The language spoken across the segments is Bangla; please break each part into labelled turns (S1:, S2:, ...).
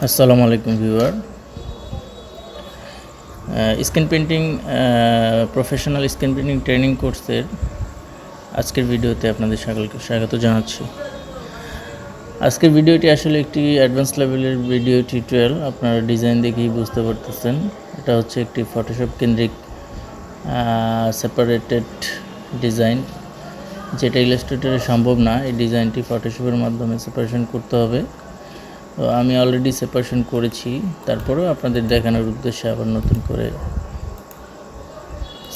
S1: আসসালামু আলাইকুম viewer. Screen printing professional screen printing training কোর্সের আজকের ভিডিওতে আপনাদের সকলকে স্বাগত জানাচ্ছি। আজকের ভিডিওটি আসলে একটি অ্যাডভান্স লেভেলের ভিডিও টিউটোরিয়াল। আপনারা ডিজাইন দেখেই বুঝতে পারতেছেন এটা হচ্ছে একটি ফটোশপ কেন্দ্রিক সেপারেটেড ডিজাইন, যেটা ইলাস্ট্রেটরে সম্ভব না। এই ডিজাইনটি ফটোশপের মাধ্যমে সেপারেশন করতে হবে। তো আমি অলরেডি সেপারেশন করেছি, তারপরেও আপনাদের দেখানোর উদ্দেশ্যে আবার নতুন করে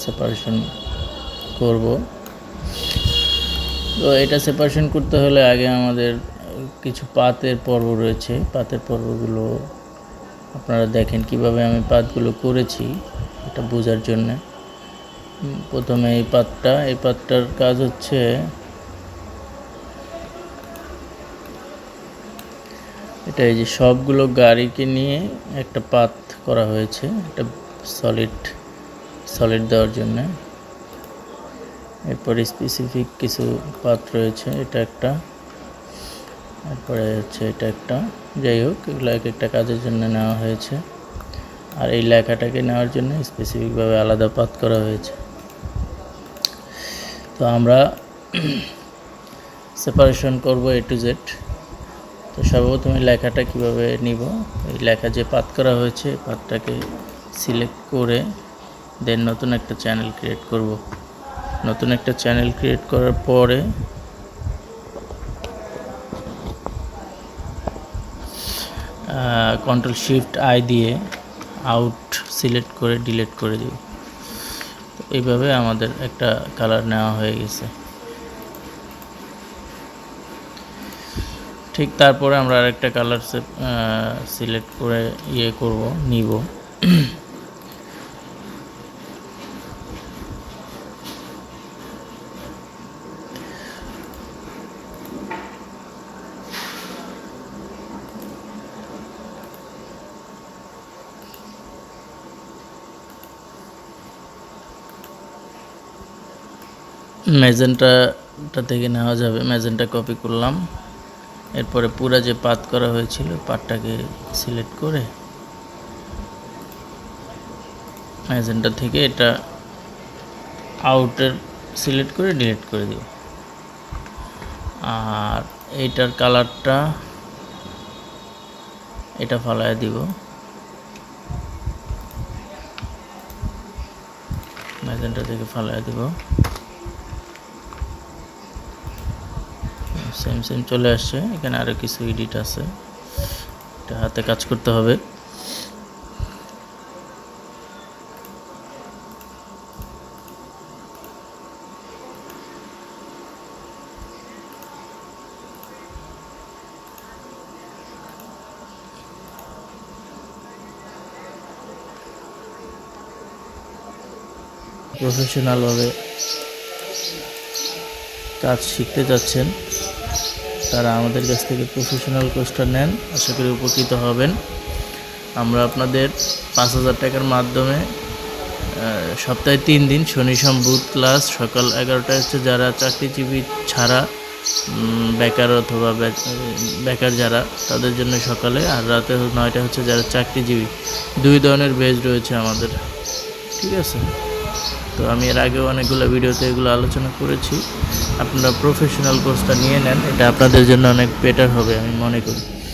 S1: সেপারেশন করব। তো এটা সেপারেশন করতে হলে আগে আমাদের কিছু পাতের পর্ব রয়েছে। পাতের পর্বগুলো আপনারা দেখেন কিভাবে আমি পাতগুলো করেছি এটা বোঝার জন্য। প্রথমে এই পাতটার কাজ হচ্ছে এটা, এই যে সবগুলো গাড়িকে নিয়ে একটা পাত করা হয়েছে, একটা সলিড দেওয়ার জন্য। এরপরে স্পেসিফিক কিছু পাত রয়েছে, এটা একটা, তারপরে হচ্ছে এটা একটা। যাই হোক, এগুলো এক একটা কাজের জন্য নেওয়া হয়েছে। আর এই লেখাটাকে নেওয়ার জন্য স্পেসিফিকভাবে আলাদা পাত করা হয়েছে। তো আমরা সেপারেশন করব A to Z। তো সর্বপ্রথম এই লেখাটা কীভাবে নিব, এই লেখা যে পাত করা হয়েছে পাতটাকে সিলেক্ট করে দেন নতুন একটা চ্যানেল ক্রিয়েট করব। নতুন একটা চ্যানেল ক্রিয়েট করার পরে Ctrl+Shift+I দিয়ে আউট সিলেক্ট করে ডিলিট করে দিব। তো এইভাবে আমাদের একটা কালার নেওয়া হয়ে গেছে। ঠিক তারপরে আমরা আরেকটা কালার সিলেক্ট করে নিব। ম্যাজেন্টাটা থেকে নেওয়া যাবে, ম্যাজেন্টা কপি করলাম। এরপরে পুরা যে পাত করা হয়েছিল পাতটাকে সিলেক্ট করে ম্যাজেন্টা থেকে এটা আউটের সিলেক্ট করে ডিলিট করে দিব। আর এইটার কালারটা এটা ফালায় দিব, ম্যাজেন্টা থেকে ফালায় দিব। সেম চলে আসছে। এখানে আরও কিছু এডিট আছে, এটা হাতে কাজ করতে হবে। প্রফেশনালভাবে কাজ শিখতে যাচ্ছেন তারা আমাদের কাছ থেকে প্রফেশনাল কোর্সটা নেন, আশা করি উপকৃত হবেন। আমরা আপনাদের 5,000 টাকার মাধ্যমে সপ্তাহে 3 দিন শনি সোম বুধ ক্লাস সকাল 11টায় হচ্ছে যারা চাকরিজীবী ছাড়া বেকার অথবা বেকার যারা, তাদের জন্য সকালে, আর রাতে 9টায় হচ্ছে যারা চাকরিজীবী। 2 ধরনের বেজ রয়েছে আমাদের, ঠিক আছে। তো আমি এর আগেও অনেকগুলো ভিডিওতে এগুলো আলোচনা করেছি। আপনারা প্রফেশনাল কোর্সটা নিয়ে নেন, এটা আপনাদের জন্য অনেক বেটার হবে আমি মনে করি।